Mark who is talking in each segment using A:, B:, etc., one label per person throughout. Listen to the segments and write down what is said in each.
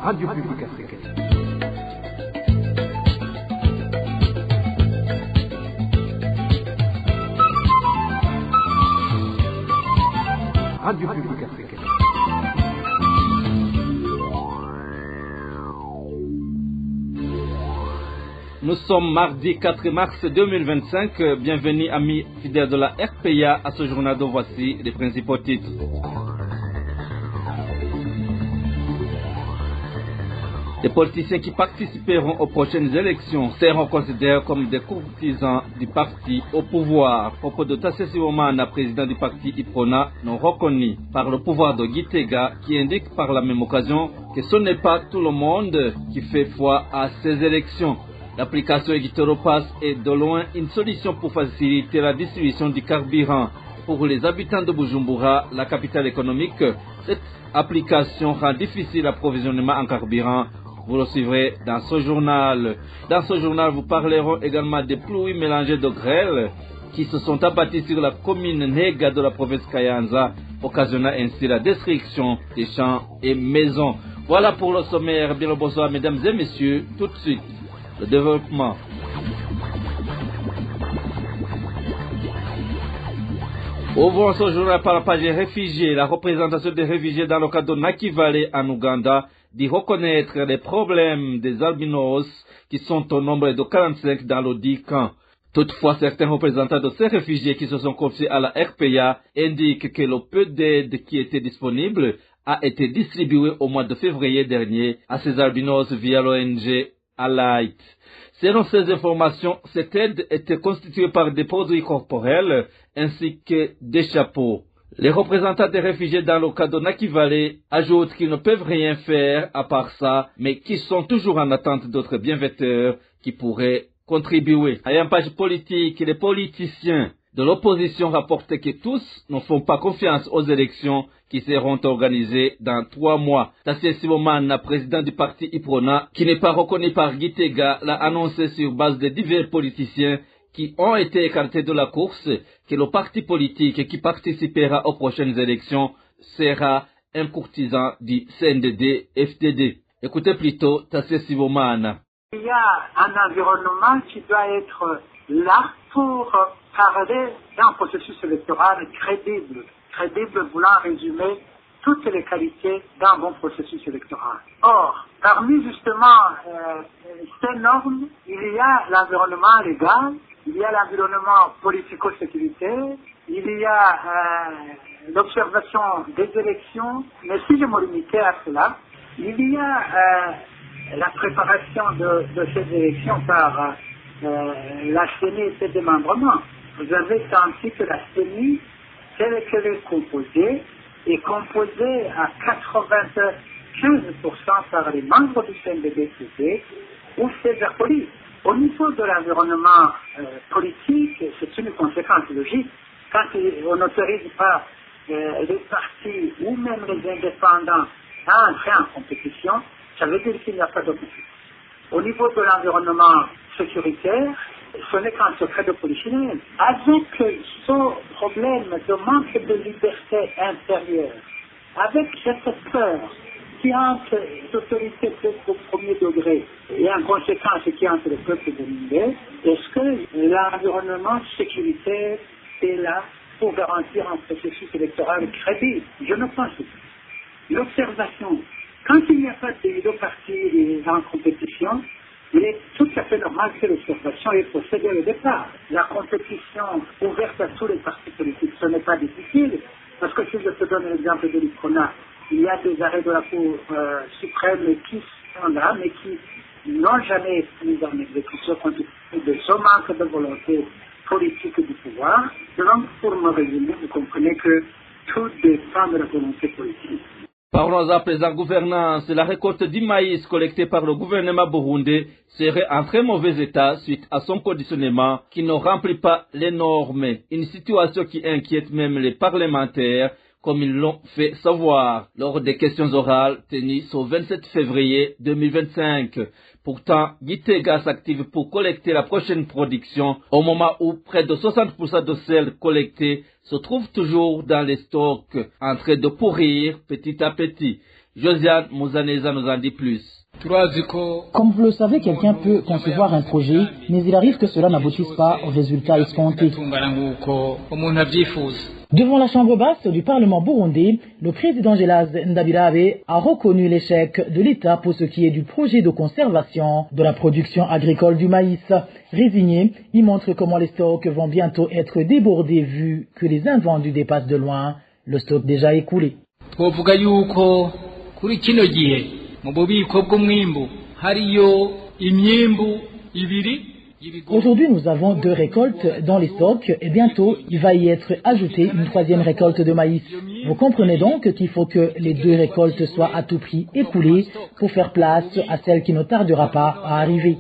A: Radio Publique Africaine. Radio Publique Africaine.
B: Nous sommes mardi 4 mars 2025. Bienvenue amis fidèles de la RPA à ce journal dont voici les principaux titres. Les politiciens qui participeront aux prochaines élections seront considérés comme des courtisans du parti au pouvoir. Propos de Tassé Sibomana, président du parti IPRONA, non reconnu par le pouvoir de Gitega, qui indique par la même occasion que ce n'est pas tout le monde qui fait foi à ces élections. L'application Egitoropass est de loin une solution pour faciliter la distribution du carburant. Pour les habitants de Bujumbura, la capitale économique, cette application rend difficile l'approvisionnement en carburant. Vous le suivrez dans ce journal. Dans ce journal, vous parlerons également des pluies mélangées de grêle qui se sont abattues sur la commune Nega de la province Kayanza, occasionnant ainsi la destruction des champs et maisons. Voilà pour le sommaire. Bien le bonsoir, mesdames et messieurs. Tout de suite, le développement. Ouvrons ce journal par la page des réfugiés. La représentation des réfugiés dans le cadre de Nakivale en Ouganda dit reconnaître les problèmes des albinos qui sont au nombre de 45 dans le dit camp. Toutefois, certains représentants de ces réfugiés qui se sont confiés à la RPA indiquent que le peu d'aide qui était disponible a été distribué au mois de février dernier à ces albinos via l'ONG Alight. Selon ces informations, cette aide était constituée par des produits corporels ainsi que des chapeaux. Les représentants des réfugiés dans le cas de Nakivale ajoutent qu'ils ne peuvent rien faire à part ça, mais qu'ils sont toujours en attente d'autres bienfaiteurs qui pourraient contribuer. À une page politique, les politiciens de l'opposition rapportent que tous ne font pas confiance aux élections qui seront organisées dans 3 mois. Tassé Sibomana, président du parti IPRONA, qui n'est pas reconnu par Gitega, l'a annoncé sur base de divers politiciens qui ont été écartés de la course, que le parti politique qui participera aux prochaines élections sera un courtisan du CNDD-FDD. Écoutez plutôt Tassé Sibomana.
C: Il y a un environnement qui doit être là pour parler d'un processus électoral crédible. Crédible voulant résumer toutes les qualités d'un bon processus électoral. Or, parmi justement ces normes, il y a l'environnement légal, il y a l'environnement politico-sécuritaire, il y a l'observation des élections, mais si je me limitais à cela, il y a la préparation de ces élections par la CENI et ses démembrements. Vous avez senti que la CENI, telle qu'elle est composée à 95% par les membres du CNDD-FDD ou ses acolytes. Au niveau de l'environnement politique, c'est une conséquence logique. Quand on n'autorise pas les partis ou même les indépendants à entrer en compétition, ça veut dire qu'il n'y a pas d'objectif. Au niveau de l'environnement sécuritaire, ce n'est qu'un secret de polichinelle. Avec ce problème de manque de liberté intérieure, avec cette peur qui entre les autorités au premier degré et en conséquence qui entre le peuple dominé, est-ce que l'environnement sécuritaire est là pour garantir un processus électoral crédible? Je ne pense pas. L'observation, quand il n'y a pas de deux partis en compétition, il est tout à fait normal que l'observation ait procédé au départ. La compétition ouverte à tous les partis politiques, ce n'est pas difficile, parce que si je te donne l'exemple de l'IPRONA, il y a des arrêts de la Cour suprême qui sont là, mais qui n'ont jamais été mis en exécution compte tenu de ce manque de volonté politique du pouvoir. Donc, pour me résumer, vous comprenez que tout dépend de la volonté politique.
B: Parlons à présent gouvernance. La récolte du maïs collectée par le gouvernement burundais serait en très mauvais état suite à son conditionnement qui ne remplit pas les normes. Une situation qui inquiète même les parlementaires, comme ils l'ont fait savoir lors des questions orales tenues ce 27 février 2025. Pourtant, Gitega s'active pour collecter la prochaine production au moment où près de 60% de celles collectées se trouvent toujours dans les stocks en train de pourrir petit à petit. Josiane Muzaneza nous en dit plus.
D: Comme vous le savez, quelqu'un peut concevoir un projet, mais il arrive que cela n'aboutisse pas au résultat escompté. Devant la chambre basse du Parlement burundais, le président Gelase Ndabirabe a reconnu l'échec de l'État pour ce qui est du projet de conservation de la production agricole du maïs. Résigné, il montre comment les stocks vont bientôt être débordés vu que les invendus dépassent de loin le stock déjà écoulé. Aujourd'hui, nous avons 2 récoltes dans les stocks et bientôt, il va y être ajouté une 3e récolte de maïs. Vous comprenez donc qu'il faut que les 2 récoltes soient à tout prix écoulées pour faire place à celle qui ne tardera pas à arriver.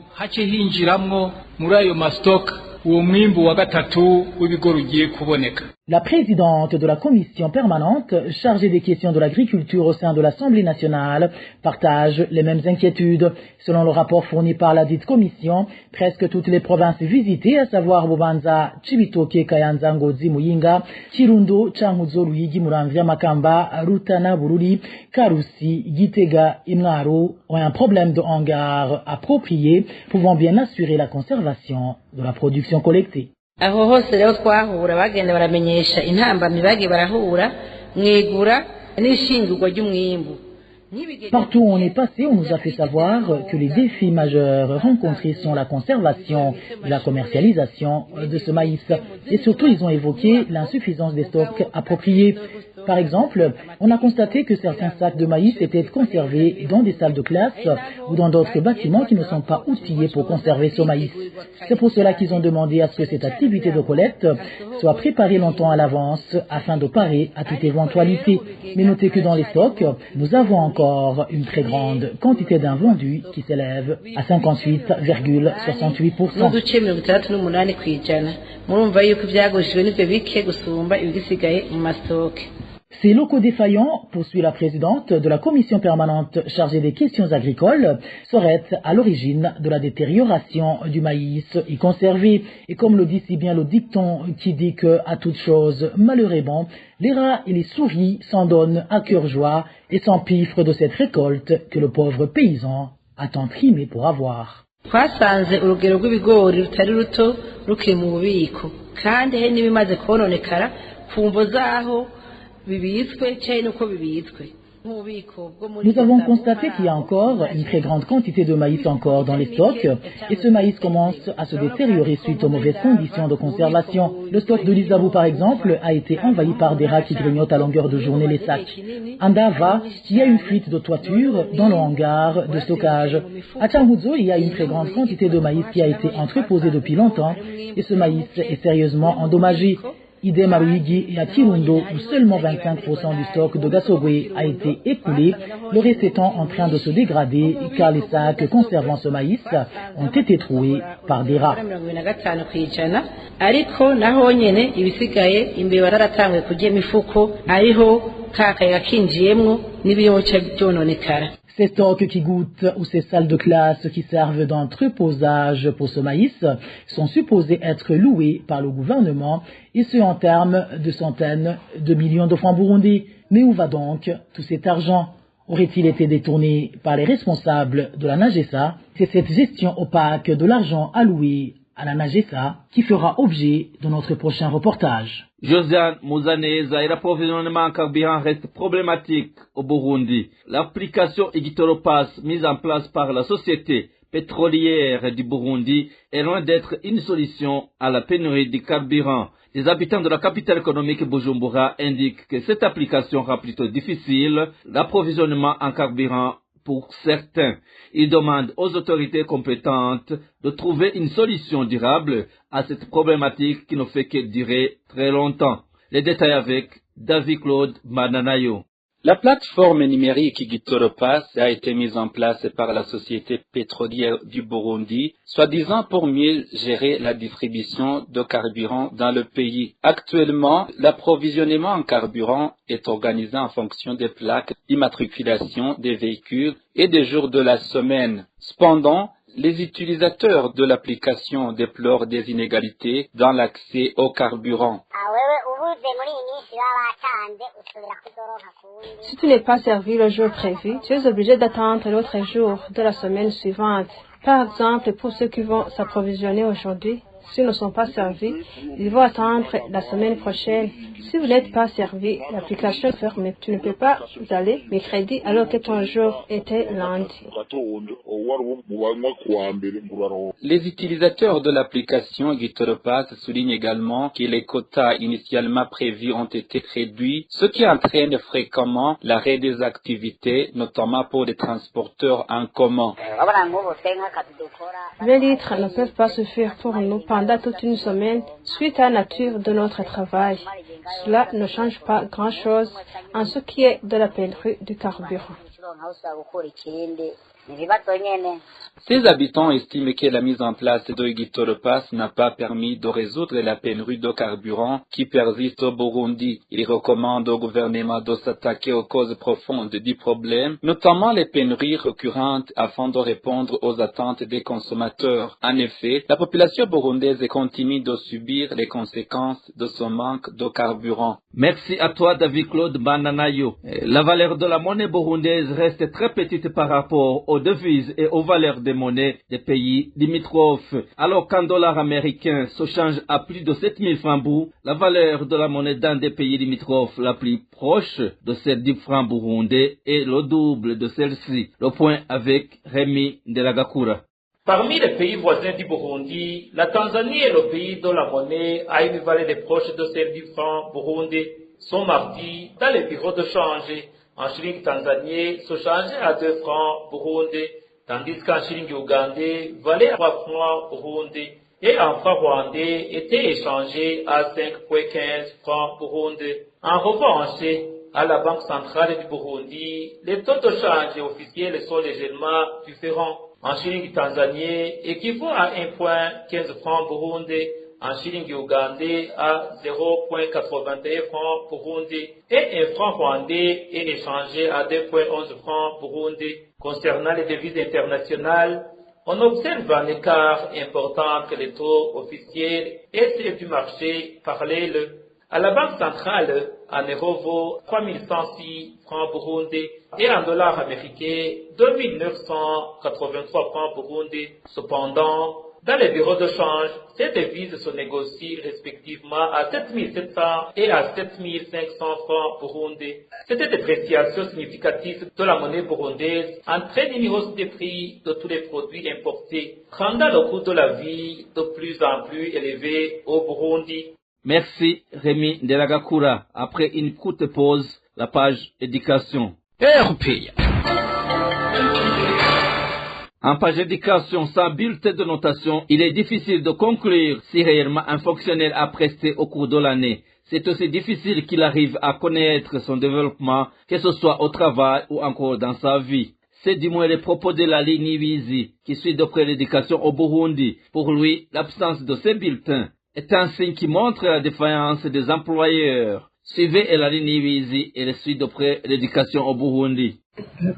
D: La présidente de la commission permanente chargée des questions de l'agriculture au sein de l'Assemblée nationale partage les mêmes inquiétudes. Selon le rapport fourni par la dite commission, presque toutes les provinces visitées, à savoir Bubanza, Cibitoke, Kayanza, Ngozi, Muyinga, Kirundo, Cankuzo, Ruyigi, Muramvya, Makamba, Rutana, Bururi, Karusi, Gitega et Mwaro ont un problème de hangar approprié pouvant bien assurer la conservation de la production collectée.
E: Aho hose rero twahura bagenda baramenyesha intambamyi bagiye barahura mwegura n'ishingurwa ry'umwimbu.
D: Partout où on est passé, on nous a fait savoir que les défis majeurs rencontrés sont la conservation et la commercialisation de ce maïs. Et surtout, ils ont évoqué l'insuffisance des stocks appropriés. Par exemple, on a constaté que certains sacs de maïs étaient conservés dans des salles de classe ou dans d'autres bâtiments qui ne sont pas outillés pour conserver ce maïs. C'est pour cela qu'ils ont demandé à ce que cette activité de collecte soit préparée longtemps à l'avance afin de parer à toute éventualité. Mais notez que dans les stocks, nous avons encore une très grande quantité d'invendus qui s'élève à 58,68%. Ces locaux défaillants, poursuit la présidente de la commission permanente chargée des questions agricoles, seraient à l'origine de la détérioration du maïs y conservé. Et comme le dit si bien le dicton qui dit que, à toute chose, malheur est bon, les rats et les souris s'en donnent à cœur joie et s'empiffrent de cette récolte que le pauvre paysan a tant trimé pour avoir.
E: Twasanze urugero rw'ibigori rutari ruto rukiri mu bubiko kandi he n'ibimaze kononekara kumvo zaho bibitswe cyane nuko bibitswe.
D: Nous avons constaté qu'il y a encore une très grande quantité de maïs encore dans les stocks et ce maïs commence à se détériorer suite aux mauvaises conditions de conservation. Le stock de l'Isabou par exemple a été envahi par des rats qui grignotent à longueur de journée les sacs. À Ndava, il y a une fuite de toiture dans le hangar de stockage. À Cankuzo, il y a une très grande quantité de maïs qui a été entreposée depuis longtemps et ce maïs est sérieusement endommagé. Idem à Ruyigi et à Kirundo, où seulement 25% du stock de Gasogwe a été écoulé, le reste étant en train de se dégrader car les sacs conservant ce maïs ont été troués par des rats. Ces stocks qui goûtent ou ces salles de classe qui servent d'entreposage pour ce maïs sont supposés être loués par le gouvernement et ce en termes de centaines de millions de francs burundais. Mais où va donc tout cet argent? Aurait-il été détourné par les responsables de la Nagesa? C'est cette gestion opaque de l'argent alloué à la Nagesa qui fera objet de notre prochain reportage.
B: Josiane Muzaneza et l'approvisionnement en carburant restent problématiques au Burundi. L'application Igitoropass mise en place par la société pétrolière du Burundi est loin d'être une solution à la pénurie du carburant. Les habitants de la capitale économique Bujumbura indiquent que cette application rend plutôt difficile l'approvisionnement en carburant pour certains. Ils demandent aux autorités compétentes de trouver une solution durable à cette problématique qui ne fait que durer très longtemps. Les détails avec David Claude Mananayo.
F: La plateforme numérique Igitoropass a été mise en place par la société pétrolière du Burundi, soi-disant pour mieux gérer la distribution de carburant dans le pays. Actuellement, l'approvisionnement en carburant est organisé en fonction des plaques d'immatriculation des véhicules et des jours de la semaine. Cependant, les utilisateurs de l'application déplorent des inégalités dans l'accès au carburant.
G: Si tu n'es pas servi le jour prévu, tu es obligé d'attendre l'autre jour de la semaine suivante. Par exemple, pour ceux qui vont s'approvisionner aujourd'hui, s'ils ne sont pas servis, ils vont attendre la semaine prochaine. Si vous n'êtes pas servi, l'application est fermée. Tu ne peux pas aller mercredi alors que ton jour était lundi.
F: Les utilisateurs de l'application Gitoropass soulignent également que les quotas initialement prévus ont été réduits, ce qui entraîne fréquemment l'arrêt des activités, notamment pour les transporteurs en commun.
G: 20 litres ne peuvent pas suffire pour nous pendant toute une semaine suite à la nature de notre travail. Cela ne change pas grand-chose en ce qui est de la pénurie du carburant.
F: Ces habitants estiment que la mise en place de Gitoropass n'a pas permis de résoudre la pénurie de carburant qui persiste au Burundi. Ils recommandent au gouvernement de s'attaquer aux causes profondes du problème, notamment les pénuries récurrentes, afin de répondre aux attentes des consommateurs. En effet, la population burundaise continue de subir les conséquences de ce manque de carburant.
B: Merci à toi, David-Claude Bananayo. La valeur de la monnaie burundaise reste très petite par rapport aux devises et aux valeurs des monnaies des pays limitrophes. Alors qu'un dollar américain se change à plus de 7000 francs bourg, la valeur de la monnaie d'un des pays limitrophes la plus proche de celle du franc burundais est le double de celle-ci. Le point avec Rémi Ndelagakura.
H: Parmi les pays voisins du Burundi, la Tanzanie est le pays dont la monnaie a une valeur proche de celle du franc burundais. Ce mardi, dans les bureaux de change, en shilling tanzanien se changeait à 2 francs burundais, tandis qu'en shilling ougandais valait 3 francs burundais et en francs rwandais était échangé à 5,15 francs burundais. En revanche, à la Banque centrale du Burundi, les taux de change officiels sont légèrement différents. En shilling tanzanien équivaut à 1,15 francs burundais, en shilling ougandais à 0,81 francs burundais et un franc rwandais est échangé à 2,11 francs burundais. Concernant les devises internationales, on observe un écart important entre les taux officiels et ceux du marché parallèle. À la Banque centrale, un euro vaut 3106 francs burundais et un dollar américain 2983 francs burundais. Cependant, dans les bureaux de change, ces devises se négocient respectivement à 7700 et à 7500 francs burundais. Cette dépréciation significative de la monnaie burundaise entraîne une hausse des prix de tous les produits importés, rendant le coût de la vie de plus en plus élevé au Burundi.
B: Merci Rémi Ndelagakura. Après une courte pause, la page éducation.
A: RPA.
B: En page éducation, sans bulletin de notation, il est difficile de conclure si réellement un fonctionnaire a presté au cours de l'année. C'est aussi difficile qu'il arrive à connaître son développement, que ce soit au travail ou encore dans sa vie. C'est du moins les propos de la ligne Wizi, qui suit de près l'éducation au Burundi. Pour lui, l'absence de ces bulletins est un signe qui montre la défaillance des employeurs. Suivez la ligne Wizi et le suit de près l'éducation au Burundi.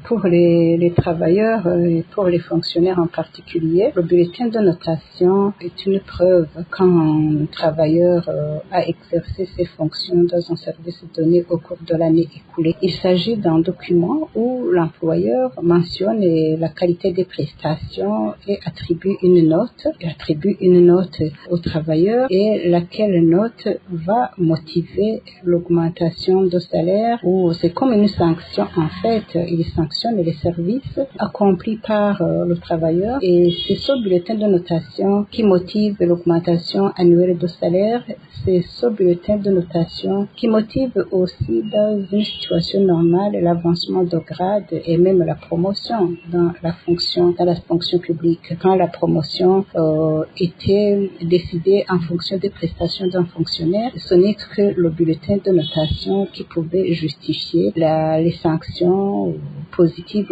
I: Pour les travailleurs et pour les fonctionnaires en particulier, le bulletin de notation est une preuve quand un travailleur a exercé ses fonctions dans un service donné au cours de l'année écoulée. Il s'agit d'un document où l'employeur mentionne la qualité des prestations et attribue une note au travailleur et laquelle note va motiver l'augmentation de salaire ou c'est comme une sanction en fait. Il sanctionne les services accomplis par le travailleur et c'est ce bulletin de notation qui motive l'augmentation annuelle de salaire. C'est ce bulletin de notation qui motive aussi dans une situation normale l'avancement de grade et même la promotion dans la fonction publique. Quand la promotion était décidée en fonction des prestations d'un fonctionnaire, ce n'est que le bulletin de notation qui pouvait justifier les sanctions positive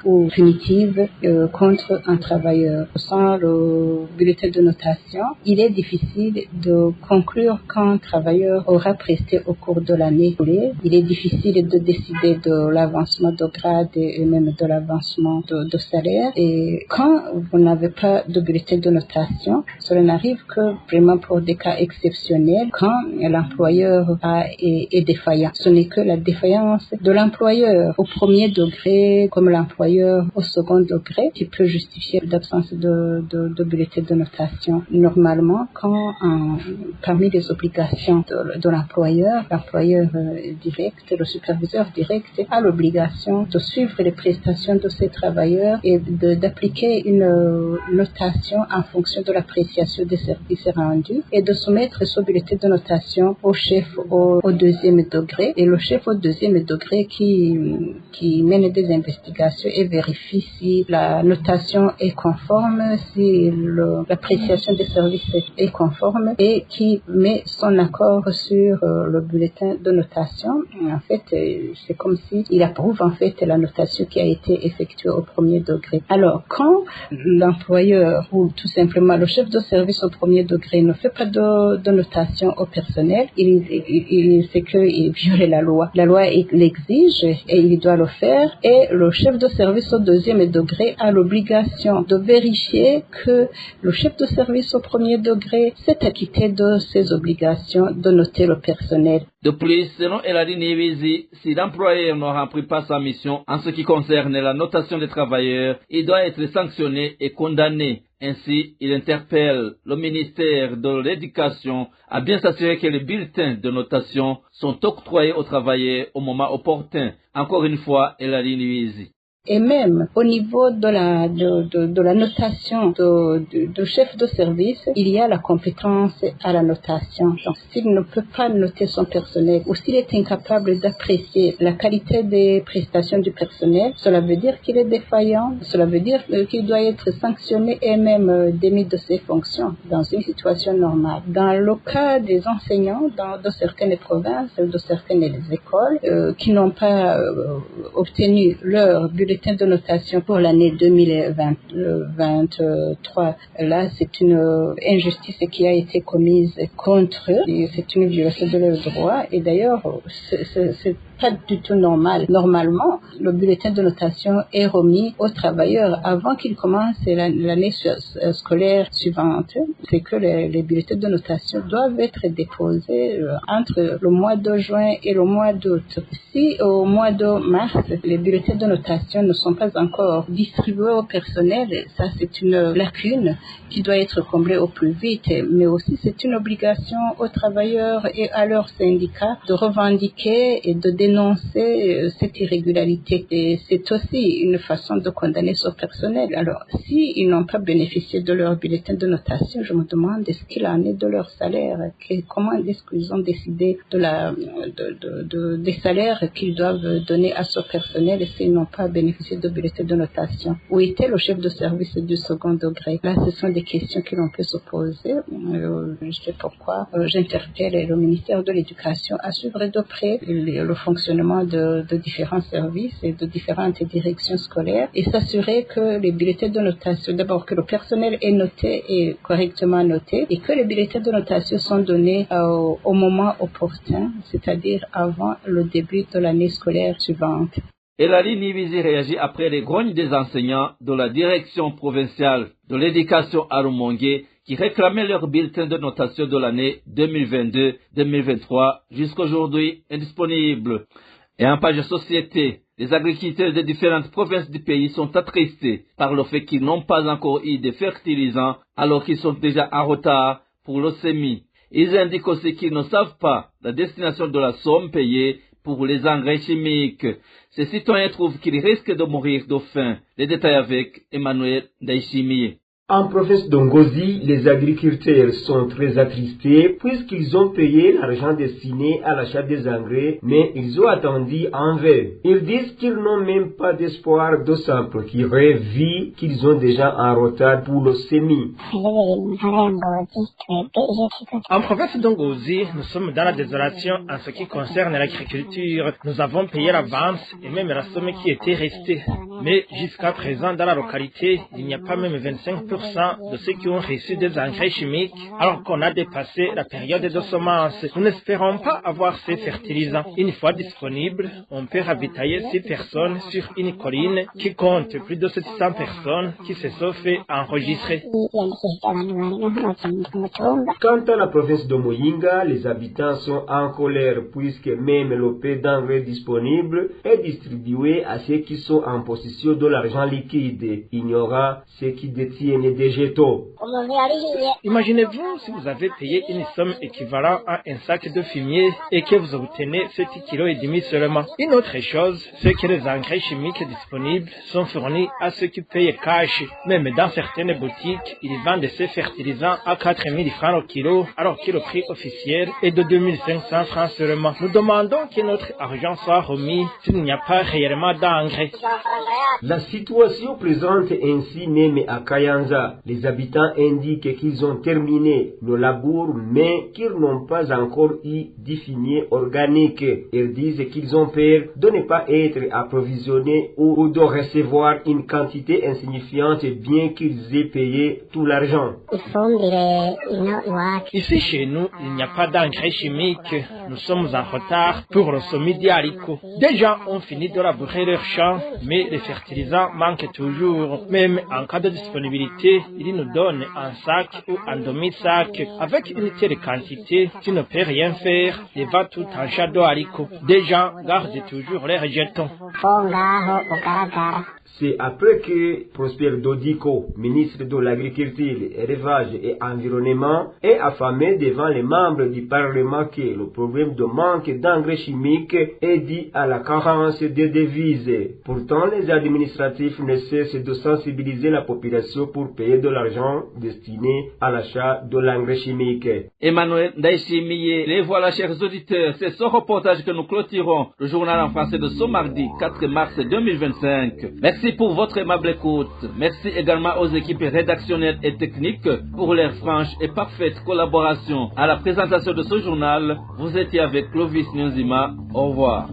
I: ou punitive contre un travailleur. Sans le bulletin de notation, il est difficile de conclure qu'un travailleur aura presté au cours de l'année. Il est difficile de décider de l'avancement de grade et même de l'avancement de salaire. Et quand vous n'avez pas de bulletin de notation, cela n'arrive que vraiment pour des cas exceptionnels, quand l'employeur est défaillant. Ce n'est que la défaillance de l'employeur au premier degré comme l'employeur au second degré qui peut justifier l'absence de bulletin de notation. Normalement, quand parmi les obligations de l'employeur direct, le superviseur direct a l'obligation de suivre les prestations de ses travailleurs et d'appliquer une notation en fonction de l'appréciation des services rendus et de soumettre ce bulletin de notation au chef au deuxième degré. Et le chef au deuxième degré qui mène des investigations et vérifie si la notation est conforme, si l'appréciation des services est conforme et qui met son accord sur le bulletin de notation. En fait, c'est comme si il approuve en fait la notation qui a été effectuée au premier degré. Alors, quand l'employeur ou tout simplement le chef de service au premier degré ne fait pas de notation au personnel, c'est qu'il viole la loi. La loi l'exige et il doit le faire, et le chef de service au deuxième degré a l'obligation de vérifier que le chef de service au premier degré s'est acquitté de ses obligations de noter le personnel.
B: De plus, selon Eladi Nivizi, si l'employeur ne remplit pas sa mission en ce qui concerne la notation des travailleurs, il doit être sanctionné et condamné. Ainsi, il interpelle le ministère de l'Éducation à bien s'assurer que les bulletins de notation sont octroyés aux travailleurs au moment opportun. Encore une fois, Eladi Nivizi.
I: Et même au niveau de la notation de chef de service, il y a la compétence à la notation. Donc, s'il ne peut pas noter son personnel ou s'il est incapable d'apprécier la qualité des prestations du personnel, cela veut dire qu'il est défaillant, cela veut dire qu'il doit être sanctionné et même démis de ses fonctions dans une situation normale. Dans le cas des enseignants de certaines provinces, de certaines écoles qui n'ont pas obtenu leur bulletin de notation pour l'année 2023. Là, c'est une injustice qui a été commise contre eux. Et c'est une violation de leurs droits. Et d'ailleurs, c'est pas du tout normal. Normalement, le bulletin de notation est remis aux travailleurs avant qu'ils commencent l'année scolaire suivante. C'est que les bulletins de notation doivent être déposés entre le mois de juin et le mois d'août. Si au mois de mars, les bulletins de notation ne sont pas encore distribués au personnel, ça c'est une lacune qui doit être comblée au plus vite. Mais aussi c'est une obligation aux travailleurs et à leurs syndicats de revendiquer et de dénoncer cette irrégularité. Et c'est aussi une façon de condamner ce personnel. Alors, s'ils n'ont pas bénéficié de leur bulletin de notation, je me demande est-ce qu'il en est de leur salaire, comment est-ce qu'ils ont décidé des salaires qu'ils doivent donner à ce personnel s'ils n'ont pas bénéficié de bulletin de notation. Où était le chef de service du second degré? Là, ce sont des questions que l'on peut se poser. Je sais pourquoi j'interpelle le ministère de l'Éducation à suivre de près le fonctionnement de différents services et de différentes directions scolaires et s'assurer que les bulletins de notation, d'abord que le personnel est noté et correctement noté et que les bulletins de notation sont donnés au moment opportun, c'est-à-dire avant le début de l'année scolaire suivante.
B: Eladi Nivizi réagit après les grognes des enseignants de la direction provinciale de l'éducation à Rumongue qui réclamaient leur bulletin de notation de l'année 2022-2023 jusqu'aujourd'hui indisponible. Et en page société, les agriculteurs de différentes provinces du pays sont attristés par le fait qu'ils n'ont pas encore eu de fertilisants alors qu'ils sont déjà en retard pour le semis. Ils indiquent aussi qu'ils ne savent pas la destination de la somme payée pour les engrais chimiques. Ces citoyens trouvent qu'ils risquent de mourir de faim. Les détails avec Emmanuel Daishimi.
J: En province d'Ongozi, les agriculteurs sont très attristés puisqu'ils ont payé l'argent destiné à l'achat des engrais, mais ils ont attendu en vain. Ils disent qu'ils n'ont même pas d'espoir de simple qui rêvent vu qu'ils ont déjà un retard pour le semis.
K: En province d'Ongozi, nous sommes dans la désolation en ce qui concerne l'agriculture. Nous avons payé l'avance et même la somme qui était restée. Mais jusqu'à présent, dans la localité, il n'y a pas même 25% de ceux qui ont reçu des engrais chimiques, alors qu'on a dépassé la période de semences. Nous n'espérons pas avoir ces fertilisants. Une fois disponibles, on peut ravitailler 6 personnes sur une colline qui compte plus de 700 personnes qui se sont fait enregistrer.
J: Quant à la province de Muyinga, les habitants sont en colère puisque même le peu d'engrais disponible est distribué à ceux qui sont en possession de l'argent liquide, ignorant ceux qui détiennent des jetons.
K: Imaginez-vous si vous avez payé une somme équivalente à un sac de fumier et que vous obtenez 7,5 kg seulement. Une autre chose, c'est que les engrais chimiques disponibles sont fournis à ceux qui payent cash. Même dans certaines boutiques, ils vendent ces fertilisants à 4 000 francs au kilo, alors que le prix officiel est de 2 500 francs seulement. Nous demandons que notre argent soit remis s'il n'y a pas réellement d'engrais.
J: La situation présente ainsi même à Kayanza. Les habitants indiquent qu'ils ont terminé le labour, mais qu'ils n'ont pas encore eu de fumier organique. Ils disent qu'ils ont peur de ne pas être approvisionnés ou de recevoir une quantité insignifiante bien qu'ils aient payé tout l'argent.
K: Ici chez nous, il n'y a pas d'engrais chimique. Nous sommes en retard pour le semis d'haricots. Des gens ont fini de labourer leurs champs, mais les fertilisants manquent toujours. Même en cas de disponibilité, ils nous donnent un sac ou un demi-sac. Avec une telle quantité, tu ne peux rien faire. Il va tout en chat de haricots. Des gens gardent toujours leurs jetons.
J: C'est après que Prosper Dodico, ministre de l'Agriculture, Élevage et Environnement, est affamé devant les membres du Parlement que le problème de manque d'engrais chimiques est dû à la carence des devises. Pourtant, les administratifs ne cessent de sensibiliser la population pour payer de l'argent destiné à l'achat de l'engrais chimique.
B: Emmanuel Ndaïchimiye, les voilà, chers auditeurs, c'est ce reportage que nous clôturons le journal en français de ce mardi 4 mars 2025. Merci pour votre aimable écoute. Merci également aux équipes rédactionnelles et techniques pour leur franche et parfaite collaboration. À la présentation de ce journal, vous étiez avec Clovis Nyonzima. Au revoir.